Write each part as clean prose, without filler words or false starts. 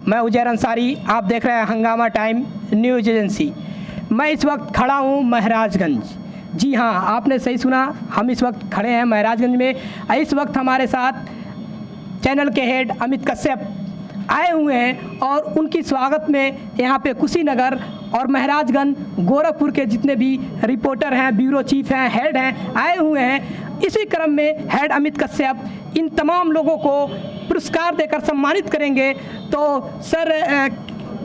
मैं उजैर अंसारी, आप देख रहे हैं हंगामा टाइम न्यूज़ एजेंसी। मैं इस वक्त खड़ा हूँ महाराजगंज। जी हाँ, आपने सही सुना, हम इस वक्त खड़े हैं महाराजगंज में। इस वक्त हमारे साथ चैनल के हेड अमित कश्यप आए हुए हैं और उनकी स्वागत में यहाँ पे कुशीनगर और महाराजगंज गोरखपुर के जितने भी रिपोर्टर हैं, ब्यूरो चीफ हैं, हेड हैं, आए हुए हैं। इसी क्रम में हेड अमित कश्यप इन तमाम लोगों को पुरस्कार देकर सम्मानित करेंगे। तो सर,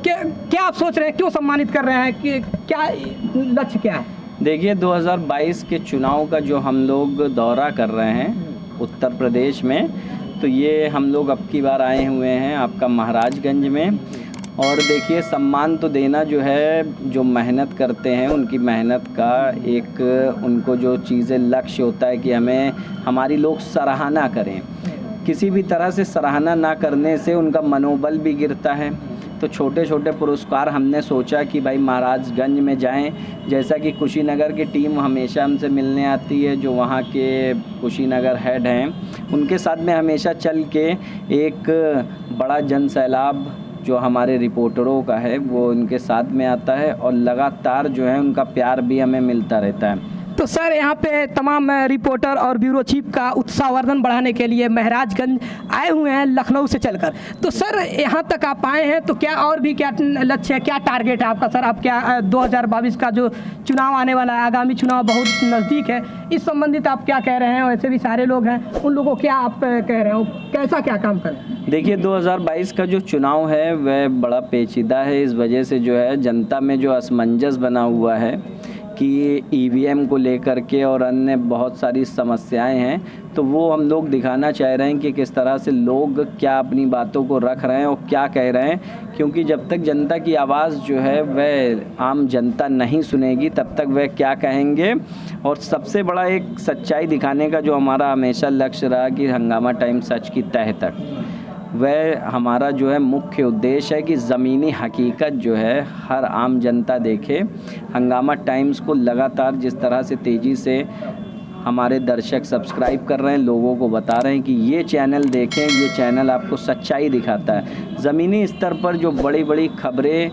क्या आप सोच रहे हैं, क्यों सम्मानित कर रहे हैं, कि क्या लक्ष्य क्या है? देखिए, 2022 के चुनाव का जो हम लोग दौरा कर रहे हैं उत्तर प्रदेश में, तो ये हम लोग अब की बार आए हुए हैं आपका महाराजगंज में। और देखिए, सम्मान तो देना जो है, जो मेहनत करते हैं उनकी मेहनत का एक उनको जो चीज़ें लक्ष्य होता है कि हमें हमारी लोग सराहना करें। किसी भी तरह से सराहना ना करने से उनका मनोबल भी गिरता है। तो छोटे छोटे पुरस्कार हमने सोचा कि भाई महाराजगंज में जाएं। जैसा कि कुशीनगर की टीम हमेशा हमसे मिलने आती है, जो वहाँ के कुशीनगर हेड हैं, उनके साथ में हमेशा चल के एक बड़ा जन सैलाब जो हमारे रिपोर्टरों का है वो उनके साथ में आता है और लगातार जो है उनका प्यार भी हमें मिलता रहता है। तो सर, यहाँ पे तमाम रिपोर्टर और ब्यूरो चीफ का उत्साहवर्धन बढ़ाने के लिए महाराजगंज आए हुए हैं लखनऊ से चलकर। तो सर, यहाँ तक आप आए हैं, तो क्या और भी क्या लक्ष्य है, क्या टारगेट है आपका? सर, आप क्या 2022 का जो चुनाव आने वाला है, आगामी चुनाव बहुत नज़दीक है, इस संबंधित आप क्या कह रहे हैं? वैसे भी सारे लोग हैं, उन लोगों को क्या आप कह रहे हो, कैसा क्या काम करें? देखिए, 2022 का जो चुनाव है वह बड़ा पेचीदा है। इस वजह से जो है जनता में जो असमंजस बना हुआ है कि ईवीएम को लेकर के और अन्य बहुत सारी समस्याएं हैं, तो वो हम लोग दिखाना चाह रहे हैं कि किस तरह से लोग क्या अपनी बातों को रख रहे हैं और क्या कह रहे हैं। क्योंकि जब तक जनता की आवाज़ जो है वह आम जनता नहीं सुनेगी, तब तक वह क्या कहेंगे। और सबसे बड़ा एक सच्चाई दिखाने का जो हमारा हमेशा लक्ष्य रहा कि हंगामा टाइम सच की तह तक, वह हमारा जो है मुख्य उद्देश्य है कि ज़मीनी हकीकत जो है हर आम जनता देखे। हंगामा टाइम्स को लगातार जिस तरह से तेज़ी से हमारे दर्शक सब्सक्राइब कर रहे हैं, लोगों को बता रहे हैं कि ये चैनल देखें, ये चैनल आपको सच्चाई दिखाता है। ज़मीनी स्तर पर जो बड़ी बड़ी खबरें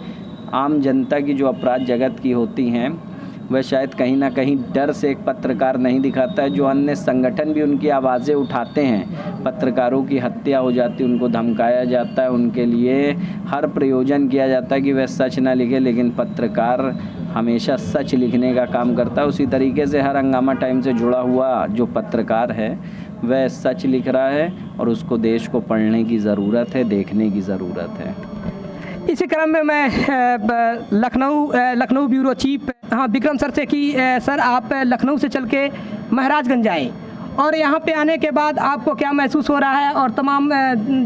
आम जनता की जो अपराध जगत की होती हैं, वह शायद कहीं ना कहीं डर से एक पत्रकार नहीं दिखाता है। जो अन्य संगठन भी उनकी आवाज़ें उठाते हैं, पत्रकारों की हत्या हो जाती है, उनको धमकाया जाता है, उनके लिए हर प्रयोजन किया जाता है कि वह सच ना लिखे, लेकिन पत्रकार हमेशा सच लिखने का काम करता है। उसी तरीके से हर हंगामा टाइम से जुड़ा हुआ जो पत्रकार है वह सच लिख रहा है और उसको देश को पढ़ने की ज़रूरत है, देखने की ज़रूरत है। इसी क्रम में मैं Lucknow bureau chief Vikram sir से कि सर, आप लखनऊ से चल के महाराजगंज आए और यहाँ पे आने के बाद आपको क्या महसूस हो रहा है, और तमाम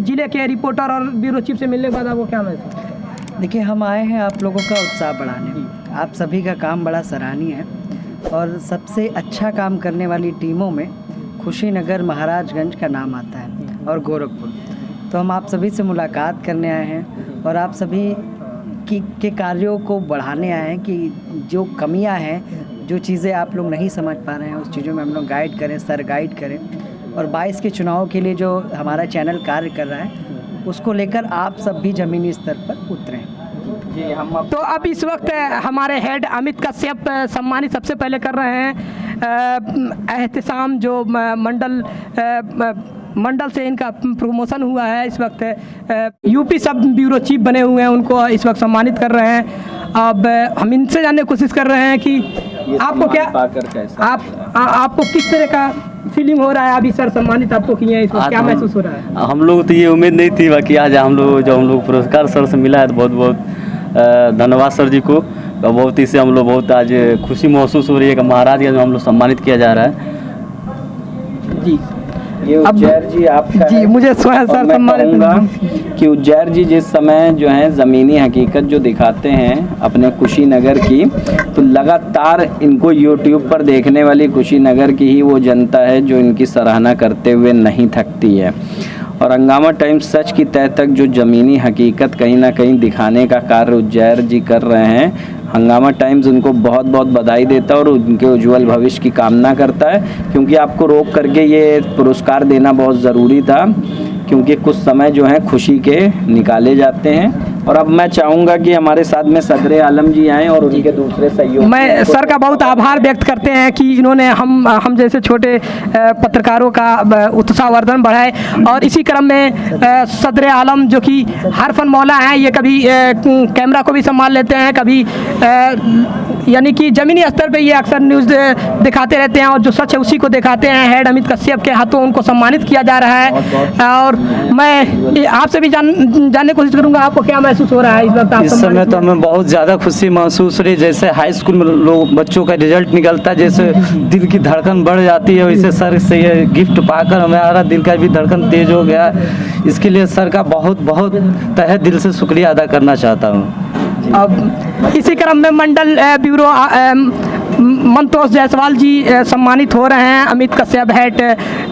ज़िले के रिपोर्टर और ब्यूरो चीफ से मिलने के बाद आपको क्या महसूस? देखिए, हम आए हैं आप लोगों का उत्साह बढ़ाने। आप सभी का काम बड़ा सराहनीय है और सबसे अच्छा काम करने वाली टीमों में कुशीनगर, महाराजगंज का नाम आता है और गोरखपुर। तो हम आप सभी से मुलाकात करने आए हैं और आप सभी के कार्यों को बढ़ाने आए हैं कि जो कमियां हैं, जो चीज़ें आप लोग नहीं समझ पा रहे हैं, उस चीज़ों में हम लोग गाइड करें, सर गाइड करें। और 22 के चुनाव के लिए जो हमारा चैनल कार्य कर रहा है, उसको लेकर आप सब भी ज़मीनी स्तर पर उतरें। जी, हम तो अब इस वक्त हमारे हेड अमित कश्यप सम्मानित सबसे पहले कर रहे हैं एहतिसाम, जो मंडल से इनका प्रमोशन हुआ है। इस वक्त यूपी सब ब्यूरो चीफ बने हुए हैं, उनको इस वक्त सम्मानित कर रहे हैं। अब हम इनसे जानने की कोशिश कर रहे हैं कि आपको क्या आपको किस तरह का फीलिंग हो रहा है? अभी सर सम्मानित आपको किए हैं, इस वक्त क्या महसूस हो रहा है? हम लोग तो ये उम्मीद नहीं थी, बाकी आज हम लोग पुरस्कार सर से मिला है, तो बहुत बहुत धन्यवाद सर जी को। बहुत ही से हम लोग बहुत आज खुशी महसूस हो रही है कि महाराजगंज में हम लोग सम्मानित किया जा रहा है। जी, ये उज्जैर जी आपका जी, मुझे स्वयं सर सम्मानित कि उज्जैर जी जिस समय जो है ज़मीनी हकीकत जो दिखाते हैं अपने कुशीनगर की, तो लगातार इनको यूट्यूब पर देखने वाली कुशीनगर की ही वो जनता है जो इनकी सराहना करते हुए नहीं थकती है। और हंगामा टाइम्स सच की तह तक जो ज़मीनी हकीकत कहीं ना कहीं दिखाने का कार्य उज्जैर जी कर रहे हैं। हंगामा टाइम्स उनको बहुत बहुत बधाई देता है और उनके उज्जवल भविष्य की कामना करता है, क्योंकि आपको रोक करके ये पुरस्कार देना बहुत ज़रूरी था। क्योंकि कुछ समय जो है खुशी के निकाले जाते हैं। और अब मैं चाहूँगा कि हमारे साथ में सदर आलम जी आएँ और उनके दूसरे सहयोगी। मैं सर का बहुत आभार व्यक्त करते हैं कि इन्होंने हम जैसे छोटे पत्रकारों का उत्साहवर्धन बढ़ाए। और इसी क्रम में सदर आलम जो कि हरफन मौला हैं, ये कभी कैमरा को भी संभाल लेते हैं, कभी यानी कि ज़मीनी स्तर पे ये अक्सर न्यूज़ दिखाते रहते हैं और जो सच है उसी को दिखाते हैं। हेड अमित कश्यप के हाथों उनको सम्मानित किया जा रहा है। और मैं आपसे भी जानने की कोशिश करूँगा, आपको क्या महसूस हो रहा है इस वक्त? इस समय तो हमें बहुत ज़्यादा खुशी महसूस हो रही है। जैसे हाई स्कूल में लोग बच्चों का रिजल्ट निकलता है, जैसे दिल की धड़कन बढ़ जाती है, वैसे सर से ये गिफ्ट पाकर हमारा दिल का भी धड़कन तेज हो गया। इसके लिए सर का बहुत बहुत तहे दिल से शुक्रिया अदा करना चाहता हूँ। अब इसी क्रम में मंडल ब्यूरो मंतोष जायसवाल जी सम्मानित हो रहे हैं अमित कश्यप हेड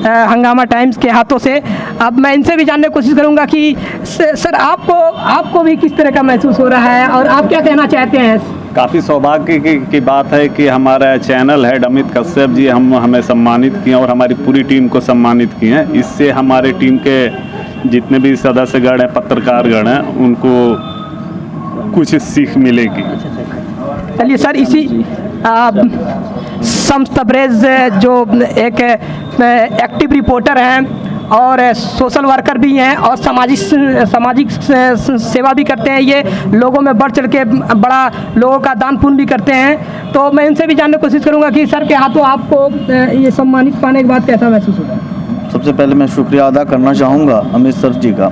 हंगामा टाइम्स के हाथों से। अब मैं इनसे भी जानने की कोशिश करूंगा कि सर आपको भी किस तरह का महसूस हो रहा है और आप क्या कहना चाहते हैं? काफ़ी सौभाग्य की बात है कि हमारा चैनल हेड अमित कश्यप जी हमें सम्मानित किए और हमारी पूरी टीम को सम्मानित किए हैं। इससे हमारे टीम के जितने भी सदस्यगण हैं, पत्रकारगण हैं, उनको कुछ सीख मिलेगी। चलिए सर, इसी शम्स तबरेज़ जो एक एक्टिव रिपोर्टर हैं और सोशल वर्कर भी हैं और सामाजिक सेवा भी करते हैं, ये लोगों में बढ़ चढ़ के बड़ा लोगों का दान पुण्य भी करते हैं। तो मैं इनसे भी जानने की कोशिश करूंगा कि सर के हाथों आपको ये सम्मानित पाने के बाद कैसा महसूस होगा? सबसे पहले मैं शुक्रिया अदा करना चाहूँगा अमित सर जी का,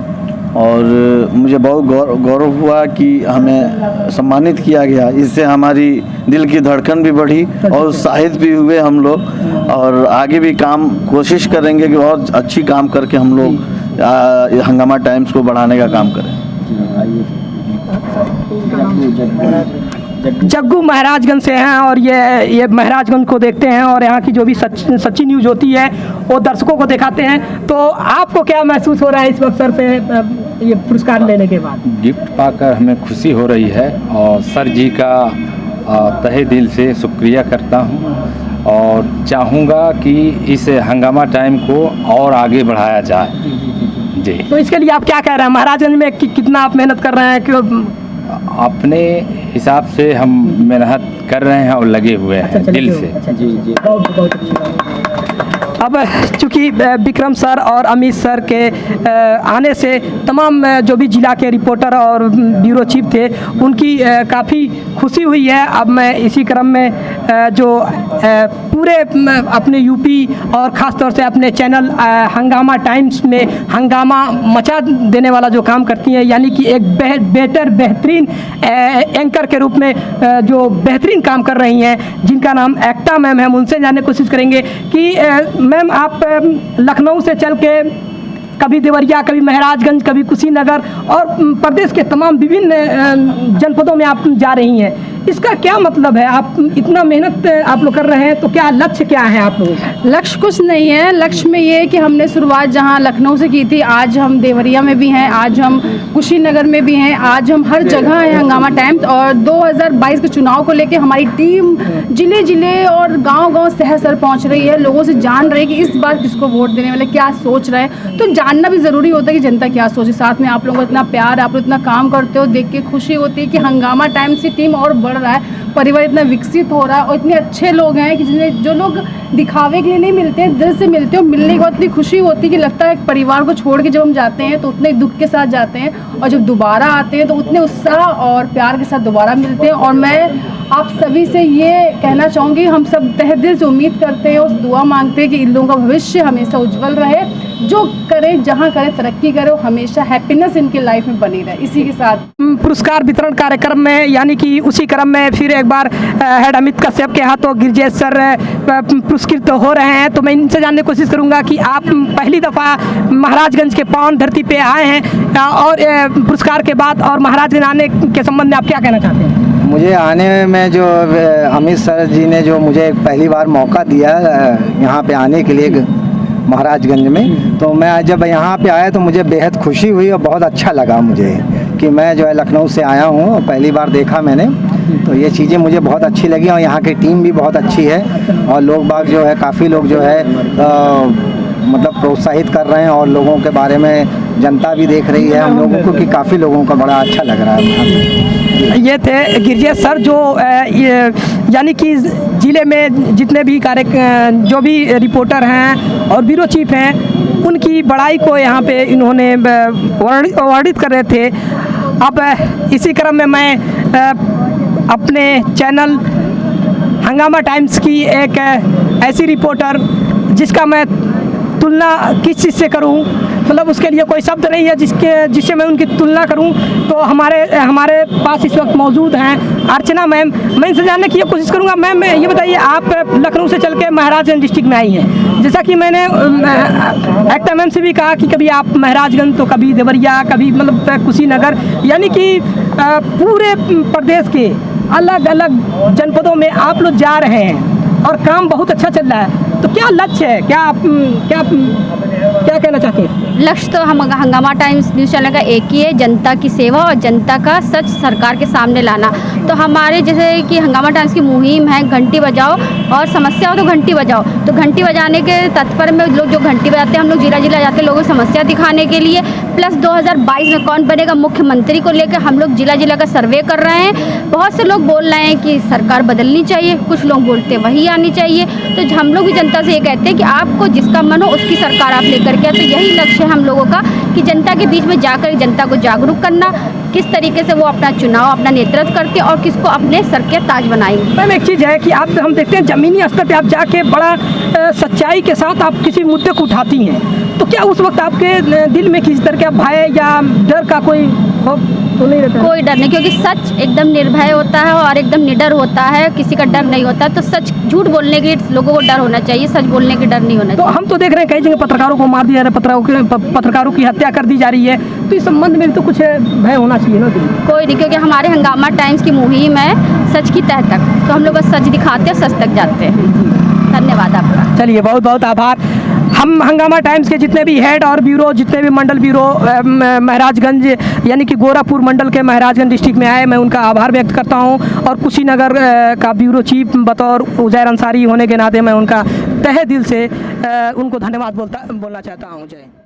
और मुझे बहुत गौरव हुआ कि हमें सम्मानित किया गया। इससे हमारी दिल की धड़कन भी बढ़ी और उत्साहित भी हुए हम लोग, और आगे भी कोशिश करेंगे कि और अच्छी काम करके हम लोग हंगामा टाइम्स को बढ़ाने का काम करें। जग्गू महाराजगंज से हैं और ये महाराजगंज को देखते हैं और यहाँ की जो भी सच्ची न्यूज़ होती है वो दर्शकों को दिखाते हैं। तो आपको क्या महसूस हो रहा है इस वक्त सर से ये पुरस्कार लेने के बाद? गिफ्ट पाकर हमें खुशी हो रही है और सर जी का तहे दिल से शुक्रिया करता हूँ और चाहूँगा कि इस हंगामा टाइम को और आगे बढ़ाया जाए जी। तो इसके लिए आप क्या कह रहे हैं? महाराजगंज में कितना आप मेहनत कर रहे हैं? क्यों अपने हिसाब से हम मेहनत कर रहे हैं और लगे हुए हैं दिल से। जी बहुत अच्छी बात। अब चूँकि विक्रम सर और अमित सर के आने से तमाम जो भी जिला के रिपोर्टर और ब्यूरो चीफ थे उनकी काफ़ी खुशी हुई है। अब मैं इसी क्रम में जो पूरे अपने यूपी और ख़ास तौर से अपने चैनल हंगामा टाइम्स में हंगामा मचा देने वाला जो काम करती हैं, यानी कि एक बेहतरीन एंकर के रूप में जो बेहतरीन काम कर रही हैं, जिनका नाम एक्टा मैम है, उनसे जानने की कोशिश करेंगे कि मैम आप लखनऊ से चल के कभी देवरिया, कभी महाराजगंज, कभी कुशीनगर और प्रदेश के तमाम विभिन्न जनपदों में आप जा रही हैं। इसका क्या मतलब है? आप इतना मेहनत आप लोग कर रहे हैं तो क्या लक्ष्य क्या है आप लोगों का? लक्ष्य कुछ नहीं है। लक्ष्य में ये है कि हमने शुरुआत जहाँ लखनऊ से की थी, आज हम देवरिया में भी हैं, आज हम कुशीनगर में भी हैं, आज हम हर जगह हैं हंगामा टाइम्स। और 2022 के चुनाव को लेकर हमारी टीम जिले जिले और गाँव शहर शहर पहुँच रही है, लोगों से जान रहे कि इस बार किसको वोट देने वाले, क्या सोच रहे हैं। तो जानना भी ज़रूरी होता है कि जनता क्या सोचे। साथ में आप लोगों का इतना प्यार, आप लोग इतना काम करते हो, देख के खुशी होती है कि हंगामा टाइम्स की टीम और बढ़ रहा है, परिवार इतना विकसित हो रहा है और इतने अच्छे लोग हैं कि जो लोग दिखावे के लिए नहीं मिलते हैं, दिल से मिलते हो। मिलने के बाद इतनी खुशी होती है कि लगता है परिवार को छोड़ के जब हम जाते हैं तो उतने दुख के साथ जाते हैं, और जब दोबारा आते हैं तो उतने उत्साह और प्यार के साथ दोबारा मिलते हैं। और मैं आप सभी से ये कहना चाहूँगी, हम सब तहे दिल से उम्मीद करते हैं, उस दुआ मांगते हैं कि इन लोगों का भविष्य हमेशा उज्जवल रहे, जो करें जहाँ करें तरक्की करें, हमेशा हैप्पीनेस इनके लाइफ में बनी रहे। इसी के साथ पुरस्कार वितरण कार्यक्रम में, यानी कि उसी क्रम में फिर एक बार हेड अमित कश्यप के हाथों गिरजेश सर पुरस्कृत हो रहे हैं। तो मैं इनसे जानने की कोशिश करूंगा कि आप पहली दफ़ा महाराजगंज के पावन धरती पे आए हैं और पुरस्कार के बाद और महाराजगंज आने के संबंध में आप क्या कहना चाहते हैं? मुझे आने में जो अमित सर जी ने जो मुझे पहली बार मौका दिया यहाँ पे आने के लिए महाराजगंज में, तो मैं जब यहाँ पे आया तो मुझे बेहद खुशी हुई और बहुत अच्छा लगा मुझे कि मैं जो है लखनऊ से आया हूँ और पहली बार देखा मैंने, तो ये चीज़ें मुझे बहुत अच्छी लगी। और यहाँ की टीम भी बहुत अच्छी है और लोग बाग जो है, काफ़ी लोग जो है मतलब प्रोत्साहित कर रहे हैं और लोगों के बारे में जनता भी देख रही है हम लोगों को कि काफ़ी लोगों का बड़ा अच्छा लग रहा है। ये थे गिरिजा सर जो यानी कि ज़िले में जितने भी जो भी रिपोर्टर हैं और ब्यूरो चीफ हैं उनकी बड़ाई को यहाँ पे इन्होंने वर्णित कर रहे थे। अब इसी क्रम में मैं अपने चैनल हंगामा टाइम्स की एक ऐसी रिपोर्टर जिसका मैं तुलना किस चीज़ से करूं, मतलब उसके लिए कोई शब्द नहीं है जिससे मैं उनकी तुलना करूं, तो हमारे पास इस वक्त मौजूद हैं अर्चना मैम। मैं इनसे जानने की कोशिश करूंगा। मैम ये बताइए, आप लखनऊ से चल के महाराजगंज डिस्ट्रिक्ट में आई हैं। जैसा कि मैंने एक्टर मैम से भी कहा कि कभी आप महाराजगंज तो कभी देवरिया, कभी मतलब कुशीनगर, यानी कि पूरे प्रदेश के अलग अलग जनपदों में आप लोग जा रहे हैं और काम बहुत अच्छा चल रहा है। तो क्या लक्ष्य है, क्या कहना चाहते हैं? लक्ष्य तो हम हंगामा टाइम्स न्यूज़ चैनल का एक ही है, जनता की सेवा और जनता का सच सरकार के सामने लाना। तो हमारे जैसे कि हंगामा टाइम्स की मुहिम है घंटी बजाओ और समस्या हो तो घंटी बजाओ। तो घंटी बजाने के तत्पर में लोग जो घंटी बजाते हैं, हम लोग जिला जिला जाते हैं लोगों की समस्या दिखाने के लिए। प्लस 2022 में कौन बनेगा मुख्यमंत्री को लेकर हम लोग जिला जिला का सर्वे कर रहे हैं। बहुत से लोग बोल रहे हैं कि सरकार बदलनी चाहिए, कुछ लोग बोलते हैं वही आनी चाहिए। तो हम लोग भी जनता से ये कहते हैं कि आपको जिसका मन हो उसकी सरकार आप लेकर के। तो यही लक्ष्य है हम लोगों का कि जनता के बीच में जाकर जनता को जागरूक करना, किस तरीके से वो अपना चुनाव अपना नेतृत्व करते हैं और किसको अपने सर के ताज बनाएंगे। मैम एक चीज़ है कि हम देखते हैं ज़मीनी स्तर पे आप जाके बड़ा सच्चाई के साथ आप किसी मुद्दे को उठाती हैं, तो क्या उस वक्त आपके दिल में किसी तरह का भय या डर का कोई तो नहीं रहता? कोई डर नहीं, क्योंकि सच एकदम निर्भय होता है और एकदम निडर होता है, किसी का डर नहीं होता। तो सच झूठ बोलने के लोगों को डर होना चाहिए, सच बोलने के डर नहीं होना चाहिए। तो हम तो देख रहे हैं कई जगह पत्रकारों को मार दिया जा रहा है, पत्रकारों की हत्या कर दी जा रही है, तो इस संबंध में तो कुछ भय होना चाहिए ना? कोई नहीं, क्योंकि हमारे हंगामा टाइम्स की मुहिम है सच की तह तक, तो हम लोग बस सच दिखाते हैं, सच तक जाते हैं। धन्यवाद आपका। चलिए बहुत बहुत आभार। हम हंगामा टाइम्स के जितने भी हेड और ब्यूरो, जितने भी मंडल ब्यूरो महाराजगंज यानी कि गोरखपुर मंडल के महाराजगंज डिस्ट्रिक्ट में आए, मैं उनका आभार व्यक्त करता हूं। और कुशीनगर का ब्यूरो चीफ बतौर उजैर अंसारी होने के नाते मैं उनका तहे दिल से उनको धन्यवाद बोलना चाहता हूं। जय।